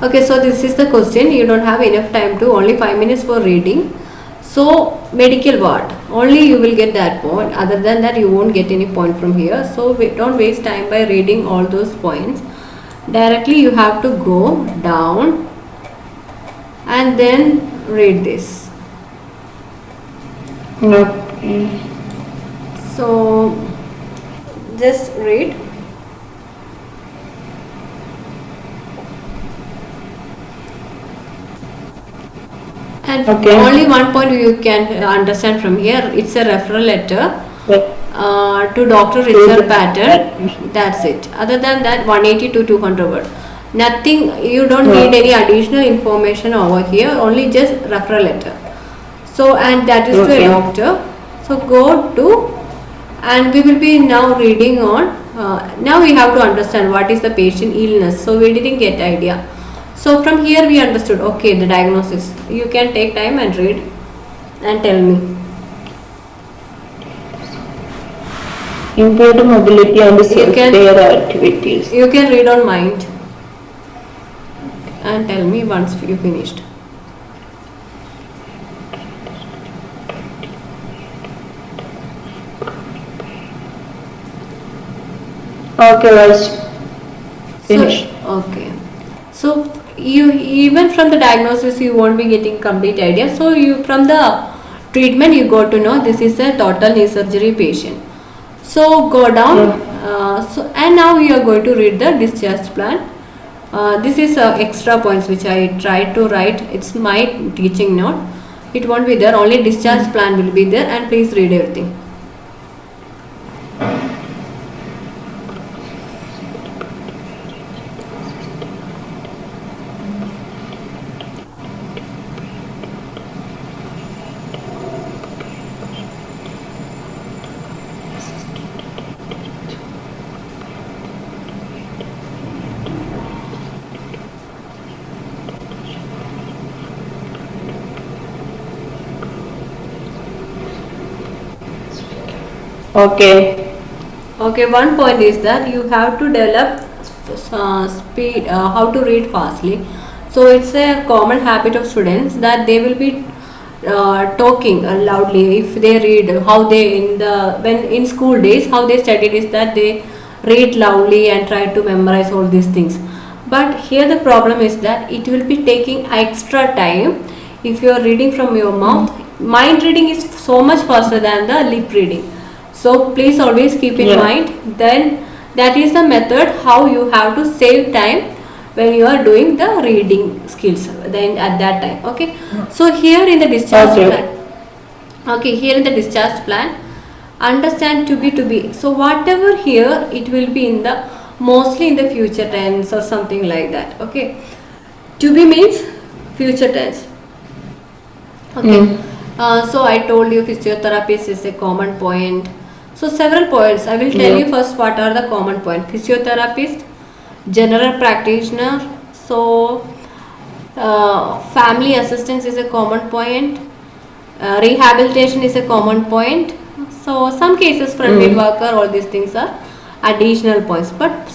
Okay, so this is the question. You don't have enough time to only 5 minutes for reading. So medical ward only you will get that point. Other than that, you won't get any point from here. So don't waste time by reading all those points. Directly you have to go down and then read this. Okay. So just read. And Okay. only one point you can understand from here. It's a referral letter to Dr. Richard Patten. That's it. Other than that, 180 to 200 word. Nothing. You don't need any additional information over here. Only just referral letter. So and that is to a Okay. doctor. So go to, and we will be now reading on. Now we have to understand what is the patient illness. So we didn't get idea. So from here we understood, okay, the diagnosis. You can take time and read and tell me. Impaired mobility and self-care activities. You can read on mind and tell me once you finished. Okay, let's finish. So, okay. So you even from the diagnosis you won't be getting complete idea. So you from the treatment you got to know this is a total knee surgery patient. So go down. And now you are going to read the discharge plan. This is extra points which I tried to write. It's my teaching note. It won't be there. Only discharge plan will be there, and please read everything. Okay. Okay, one point is that you have to develop speed, how to read fastly. So it's a common habit of students that they will be talking loudly if they read. How they when in school days how they studied is that they read loudly and try to memorize all these things. But here the problem is that it will be taking extra time if you are reading from your mouth. Mind reading is so much faster than the lip reading. So please always keep in mind. Then that is the method how you have to save time when you are doing the reading skills. Then at that time, okay. So here in the discharge plan, okay, here in the discharge plan, understand to be. So whatever here it will be in the mostly in the future tense or something like that. Okay, to be means future tense. Okay. So I told you physiotherapist is a common point. So several points. I will tell you first what are the common points. Physiotherapist, general practitioner. So family assistance is a common point. Rehabilitation is a common point. So some cases front aid worker, all these things are additional points. But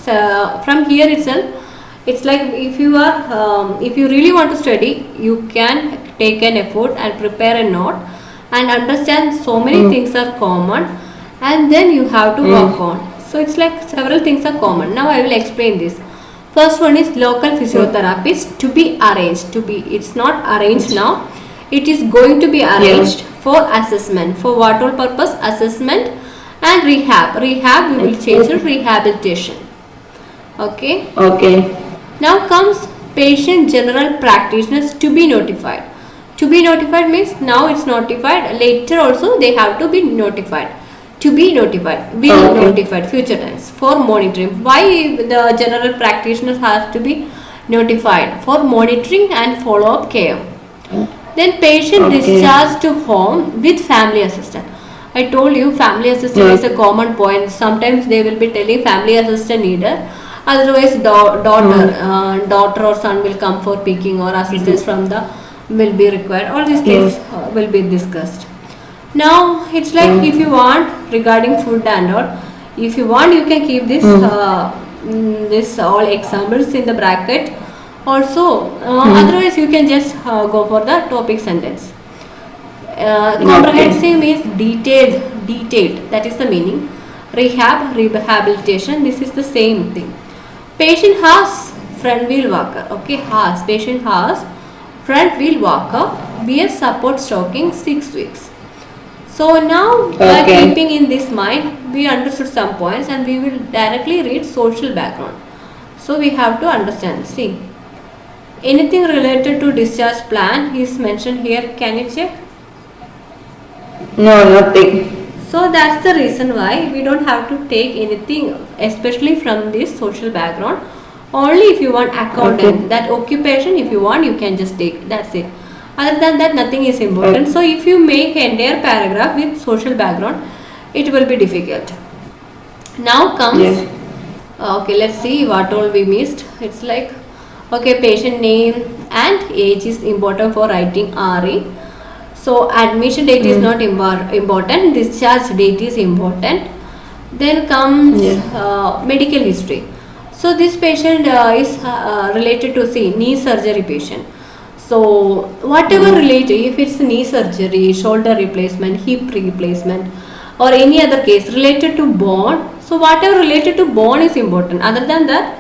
from here itself, it's like if you are if you really want to study, you can take an effort and prepare a note and understand so many things are common, and then you have to work on. So it's like several things are common. Now I will explain this. First one is local physiotherapist to be arranged. To be, it's not arranged now. It is going to be arranged for assessment. For what all purpose? Assessment and rehab. Rehab we will change to rehabilitation. Okay. Okay. Now comes patient general practitioners to be notified. To be notified means now it's notified. Later also they have to be notified. To be notified, will notified, future tense for monitoring. Why the general practitioners have to be notified? For monitoring and follow up care. Then patient discharged to home with family assistant. I told you family assistant is a common point. Sometimes they will be telling family assistant needed. Otherwise daughter or son will come for picking or assistance from the will be required. All these things will be discussed. Now it's like if you want regarding food and all, if you want you can keep this this all examples in the bracket Also, otherwise you can just go for the topic sentence. Comprehensive means detailed. That is the meaning. Rehabilitation. This is the same thing. Patient has front wheel walker. Okay, patient has front wheel walker. Wear support stocking 6 weeks. So now, by Okay. keeping in this mind, we understood some points and we will directly read social background. So we have to understand. See, anything related to discharge plan is mentioned here. Can you check? No, nothing. So that's the reason why we don't have to take anything, especially from this social background. Only if you want accountant, Okay. that occupation, if you want, you can just take. That's it. Other than that, nothing is important. Okay. So if you make entire paragraph with social background, it will be difficult. Now comes, Yes. okay, let's see what all we missed. It's like, okay, patient name and age is important for writing RE. So admission date is not important, discharge date is important. Then comes medical history. So this patient is related to, see, knee surgery patient. So whatever related, if it's knee surgery, shoulder replacement, hip replacement, or any other case related to bone, so whatever related to bone is important. Other than that,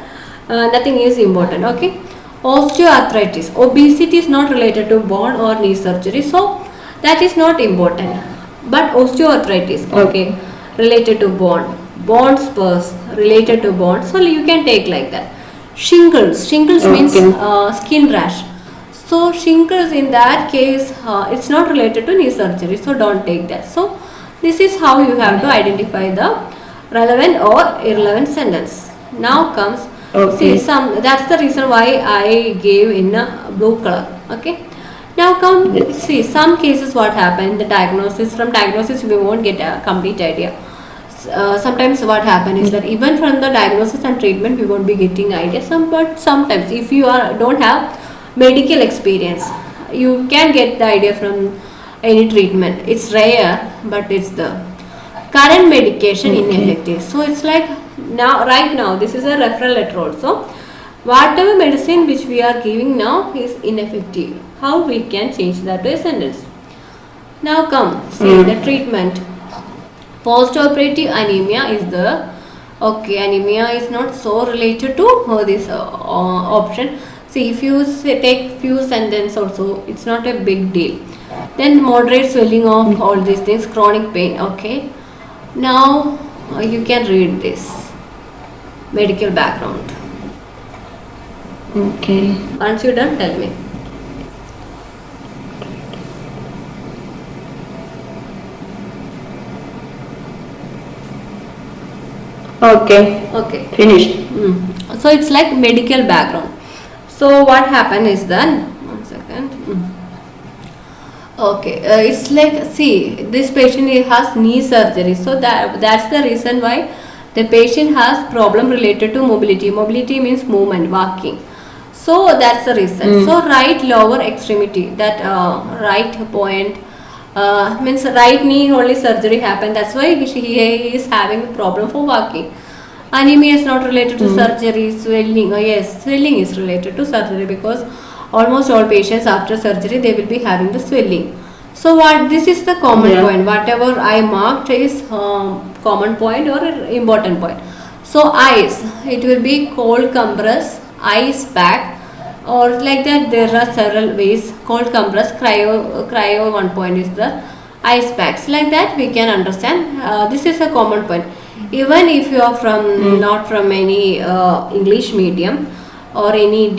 nothing is important. Okay. Osteoarthritis, obesity is not related to bone or knee surgery, so that is not important. But osteoarthritis, okay, related to bone spurs related to bone, so you can take like that. Shingles means Okay. skin rash. So shingles in that case, it's not related to knee surgery, so don't take that. So this is how you have to identify the relevant or irrelevant sentence. Now comes, see, Okay. that's the reason why I gave in a blue color. Okay. Now come, Yes. see, some cases what happen in the diagnosis. From diagnosis we won't get a complete idea. Sometimes what happen is that even from the diagnosis and treatment we won't be getting idea. But sometimes if you don't have medical experience, you can get the idea from any treatment. It's rare, but it's the current medication ineffective. So it's like, now, right now, this is a referral letter also. Whatever medicine which we are giving now is ineffective. How we can change that to a sentence? Now come, see the treatment. Post-operative anemia is the, okay, anemia is not so related to this option. See, if you take few sentences also, it's not a big deal. Then moderate swelling of all these things, chronic pain. Okay. Now you can read this medical background. Okay. Once you're done, tell me. Okay. Okay. Finished. So it's like medical background. So what happened is that, one second. Okay, it's like, see, this patient has knee surgery, so that's the reason why the patient has problem related to mobility. Mobility means movement, walking. So that's the reason. So right lower extremity, that right point, means right knee only surgery happened. That's why he is having a problem for walking. Anemia is not related to surgery. Swelling, yes, swelling is related to surgery, because almost all patients after surgery they will be having the swelling. So what, this is the common point. Whatever I marked is common point or important point. So ice, it will be cold compress, ice pack, or like that. There are several ways. Cold compress, cryo one point is the ice packs. Like that we can understand. This is a common point. Even if you are from not from any English medium or any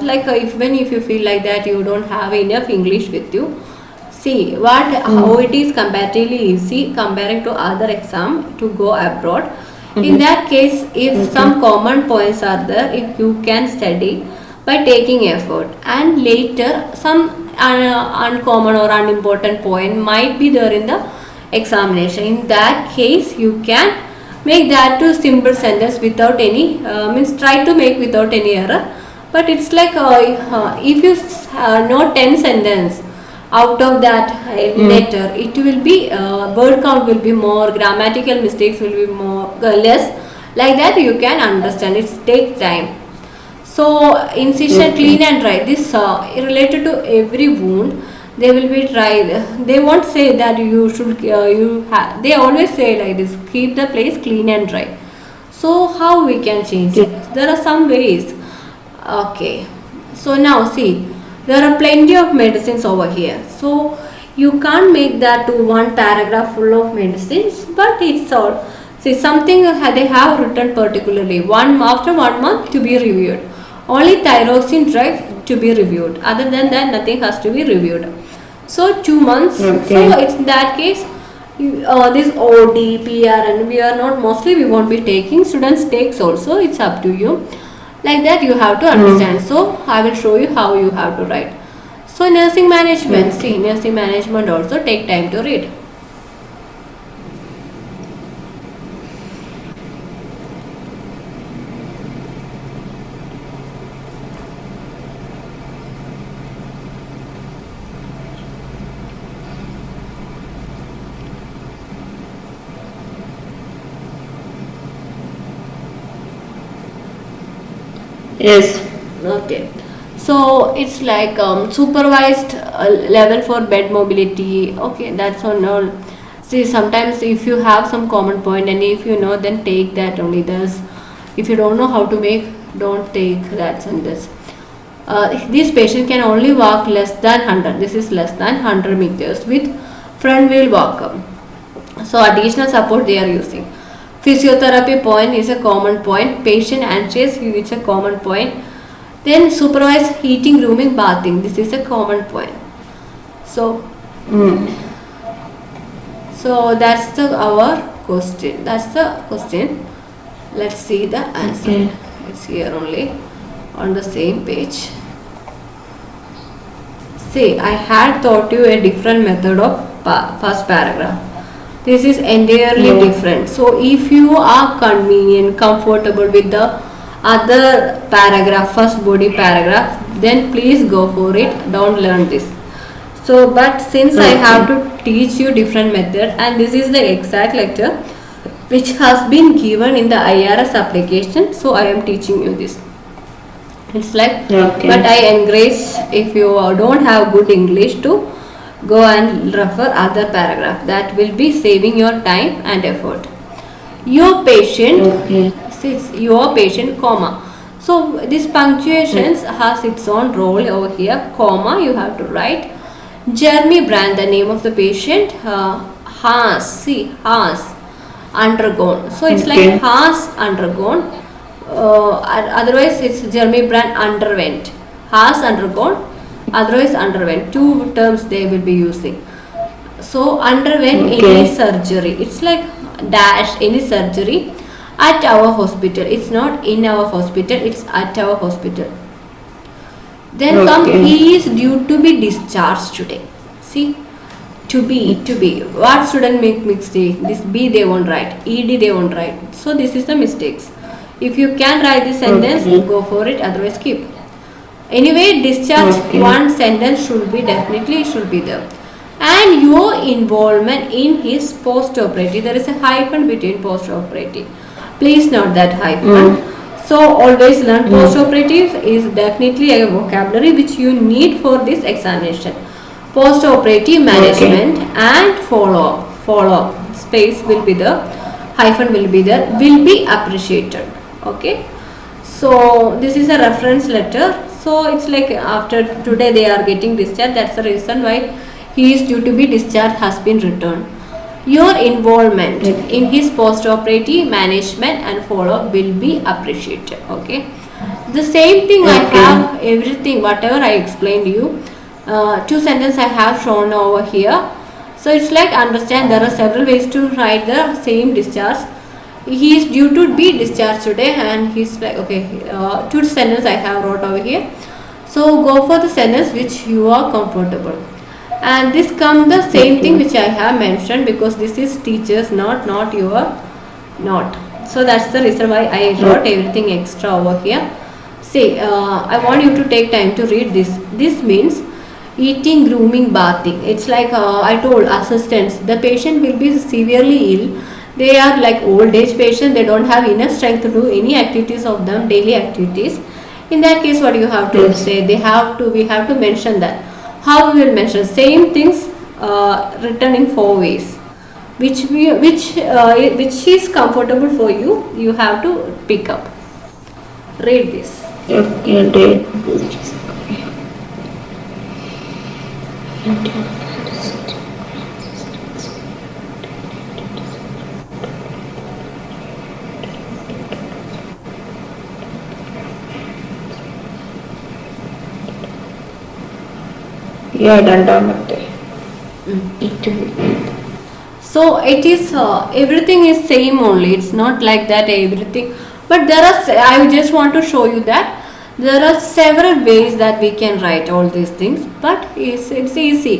like even if you feel like that you don't have enough English with you, see how it is comparatively easy comparing to other exam to go abroad. In that case, if some common points are there, if you can study by taking effort, and later some uncommon or unimportant point might be there in the examination. In that case, you can make that to simple sentence without any means try to make without any error. But it's like if you know 10 sentence out of that letter, it will be word count will be more, grammatical mistakes will be more less. Like that you can understand. It takes time. So incision Okay. clean and dry. This related to every wound. They will be dry. They won't say that you should. They always say like this. Keep the place clean and dry. So how we can change Yes. it? There are some ways. Okay. So now see, there are plenty of medicines over here. So you can't make that to one paragraph full of medicines, but it's all. See, something they have written particularly one after 1 month to be reviewed. Only thyroxine drug to be reviewed. Other than that, nothing has to be reviewed. So 2 months. Okay. So it's in that case. This OD, PR, and we are not mostly we won't be taking. Students takes also. It's up to you. Like that you have to understand. So I will show you how you have to write. So nursing management. See, nursing management also take time to read. Yes. Okay. So it's like supervised level for bed mobility. Okay, that's on all. See, sometimes if you have some common point and if you know, then take that only. This, if you don't know how to make, don't take that and this. This patient can only walk less than 100. This is less than 100 meters with front wheel walker. So additional support they are using. Physiotherapy point is a common point. Patient anxious is a common point. Then supervised heating, grooming, bathing. This is a common point. So Mm. so that's the our question. That's the question. Let's see the answer. Okay. It's here only on the same page. See, I had taught you a different method of first paragraph. This is entirely Yeah. different. So if you are convenient, comfortable with the other paragraph, first body paragraph, then please go for it. Don't learn this. So, but since I have to teach you different method, and this is the exact lecture which has been given in the IRS application, so I am teaching you this. It's like, Okay. but I encourage if you don't have good English to go and refer other paragraph. That will be saving your time and effort. Your patient, Okay. says your patient, comma. So this punctuations has its own role over here. Comma, you have to write. Jeremy Brand, the name of the patient, has undergone. So it's Okay. like has undergone. Otherwise it's Jeremy Brand underwent. Has undergone, otherwise underwent. Two terms they will be using. So underwent Okay. any surgery. It's like dash any surgery at our hospital. It's not in our hospital, it's at our hospital. Then come, Okay. he is due to be discharged today. See, to be. What student make mistake? This B they won't write, ED they won't write. So this is the mistakes. If you can write this sentence, Okay. go for it. Otherwise, keep. Anyway, discharge Okay. one sentence should be definitely should be there. And your involvement in his post-operative. There is a hyphen between post-operative. Please note that hyphen. So always learn post-operative is definitely a vocabulary which you need for this examination. Post-operative management and follow-up. Follow-up. Space will be there. Hyphen will be there. Will be appreciated. Okay. So this is a reference letter. So it's like after today they are getting discharged. That's the reason why he is due to be discharged has been returned. Your involvement in his post-operative management and follow-up will be appreciated. Okay. The same thing I Okay. have everything whatever I explained you. Two sentences I have shown over here. So it's like understand there are several ways to write the same discharge. He is due to be discharged today and he's like okay, two sentences I have wrote over here. So go for the sentence which you are comfortable. And this come the same thing which I have mentioned because this is teachers not your not. So that's the reason why I wrote everything extra over here. See, I want you to take time to read this. This means eating, grooming, bathing. It's like I told assistants, the patient will be severely ill. They are like old age patient. They don't have enough strength to do any activities of them, daily activities. In that case, what you have to Yes. say? We have to mention that. How we will mention same things written in 4 ways, which is comfortable for you. You have to pick up. Read this. Okay, date. Yeah, done ಮತ್ತೆ. So it is everything is same only. It's not like that everything. But there are. I just want to show you that there are several ways that we can write all these things. But it's easy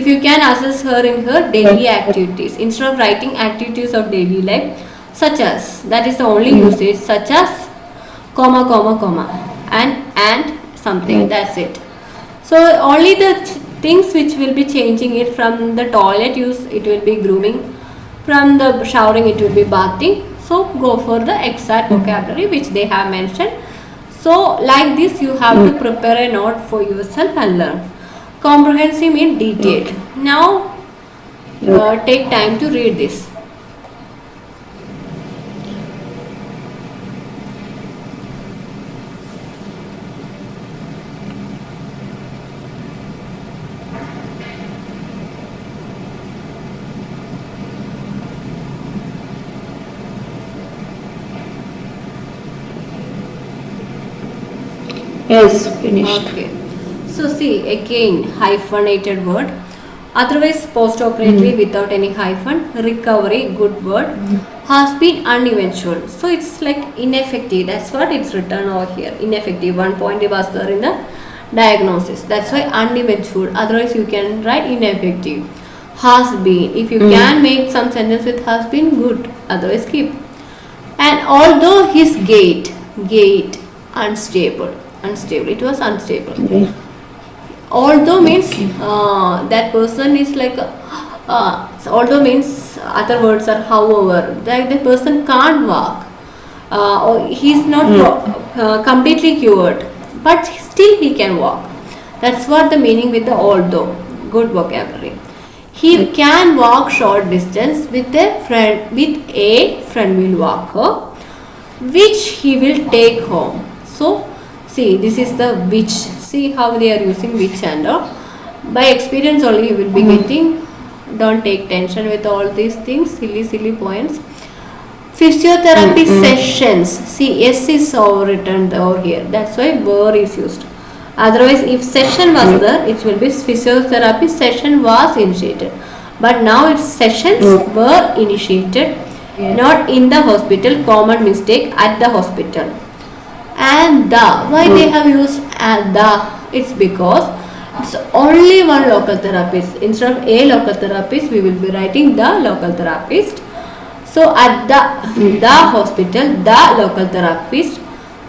if you can assess her in her daily activities instead of writing activities of daily life, such as, that is the only usage, such as comma comma comma and something. That's it. So only the things which will be changing it, from the toilet use it will be grooming, from the showering it will be bathing. So go for the exact vocabulary which they have mentioned. So like this you have to prepare a note for yourself and learn. Comprehensive means detailed. Now take time to read this. Yes, finished. Okay. So see again, hyphenated word. Otherwise post-operatively without any hyphen. Recovery, good word. Has been uneventual. So it's like ineffective. That's what it's written over here. Ineffective. One point was there in the diagnosis. That's why uneventual. Otherwise you can write ineffective. Has been. If you can make some sentence with has been, good. Otherwise keep. And although his gait unstable. It was unstable. Okay. Although means that person is like although means other words are however, that the person can't walk, or he's not completely cured, but still he can walk. That's what the meaning with the although. Good vocabulary. He can walk short distance with a friend will walker, which he will take home. So see, this is the which. See how they are using which and all. By experience only you will be getting. Don't take tension with all these things, silly points. Physiotherapy sessions. See, S is overwritten over here. That's why were is used. Otherwise, if session was there, it will be physiotherapy session was initiated. But now its sessions were initiated, not in the hospital. Common mistake, at the hospital. And the, why they have used the? It's because it's only one local therapist. Instead of a local therapist, we will be writing the local therapist. So at the hospital, the local therapist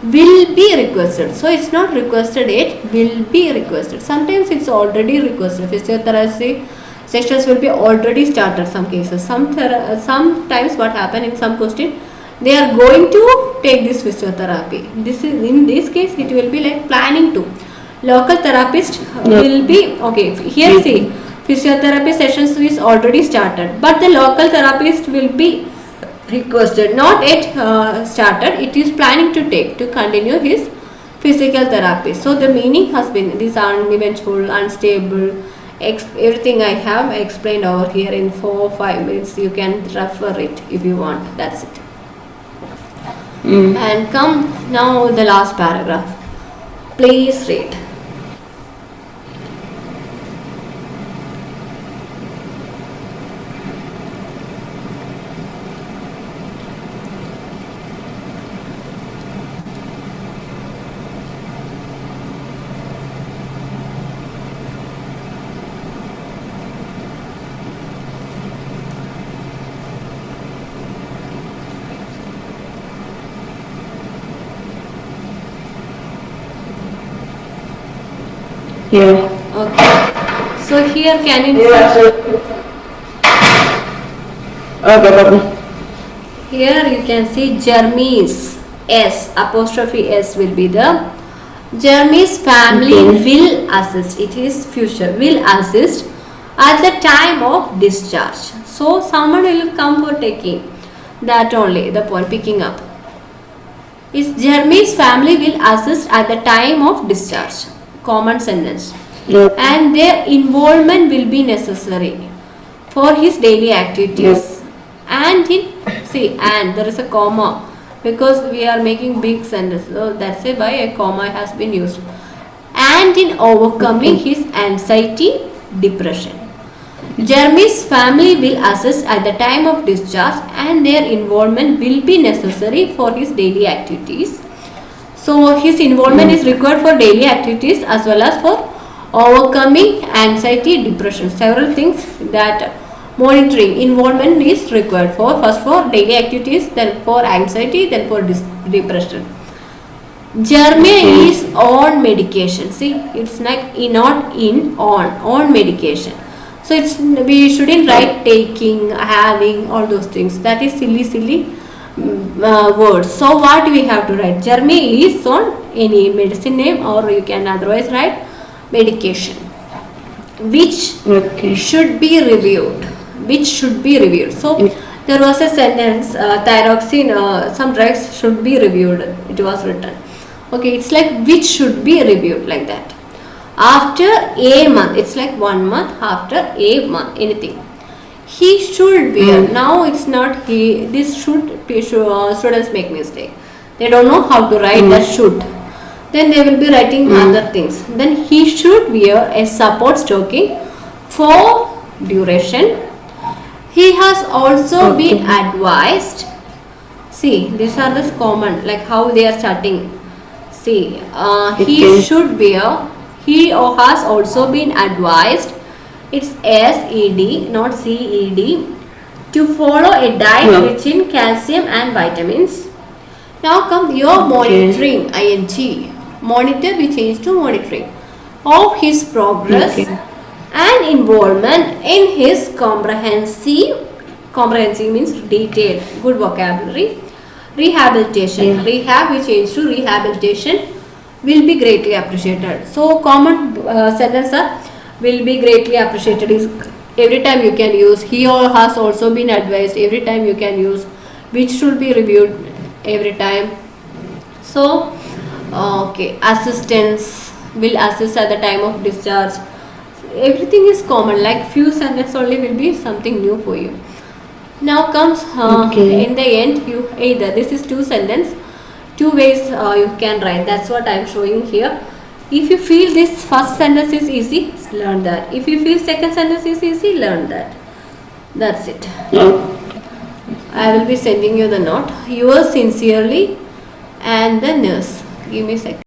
will be requested. So it's not requested yet, will be requested. Sometimes it's already requested. Physiotherapy sessions will be already started some cases. Sometimes what happen in some question, they are going to take this physiotherapy. This is, in this case it will be like planning to. Local therapist will be okay. Here see, physiotherapy sessions is already started, but the local therapist will be requested, not yet started. It is planning to take to continue his physical therapy. So the meaning has been this uneventful, unstable. Everything I have explained over here in 4 or 5 minutes. You can refer it if you want. That's it. And come now the last paragraph. Please read. Yeah. Okay. So here can you Yeah. see? Okay, Babu. Here you can see Jeremy's S apostrophe S will be the Jeremy's family Okay. will assist. It is future. Will assist at the time of discharge. So someone will come for taking. That only the point picking up. Is Jeremy's family will assist at the time of discharge. Common sentence. Okay. And their involvement will be necessary for his daily activities. And in see, and there is a comma because we are making big sentence. So that's why a comma has been used. And in overcoming Okay. his anxiety, depression. Jeremy's family will assist at the time of discharge and their involvement will be necessary for his daily activities. So his involvement is required for daily activities as well as for overcoming anxiety, depression. Several things that monitoring involvement is required for. First for daily activities, then for anxiety, then for depression. Jeremy Okay. is on medication. See, it's like not in on medication. So it's we shouldn't write taking, having, all those things. That is silly words. So what we have to write? Jeremy is on any medicine name, or you can otherwise write medication, which Okay. should be reviewed. Which should be reviewed. So there was a sentence, thyroxine, some drugs should be reviewed. It was written. Okay, it's like which should be reviewed, like that. After a month, it's like 1 month. After a month, anything. He should be. Now it's not he. This should be. Students make mistake. They don't know how to write the should. Then they will be writing other things. Then he should wear a support stocking for duration. He has also been advised. See, these are the common, like how they are starting. See, he Okay. should wear. He or has also been advised. It's SED, not CED, to follow a diet Yeah. rich in calcium and vitamins. Now come your monitoring, ing. Monitor, we change to monitoring of his progress Okay. and involvement in his comprehensive means detailed, good vocabulary, rehabilitation. Yeah. Rehab, we change to rehabilitation, will be greatly appreciated. So common sentence are will be greatly appreciated is every time you can use. He or has also been advised, every time you can use. Which should be reviewed every time. So okay, assistance, will assist at the time of discharge. Everything is common, like few sentences only will be something new for you. Now comes Okay. in the end, you either this is two sentence, two ways you can write. That's what I am showing here. If you feel this first sentence is easy, learn that. If you feel second sentence is easy, learn that. That's it. No. I will be sending you the note. Yours sincerely, and the nurse. Give me a second.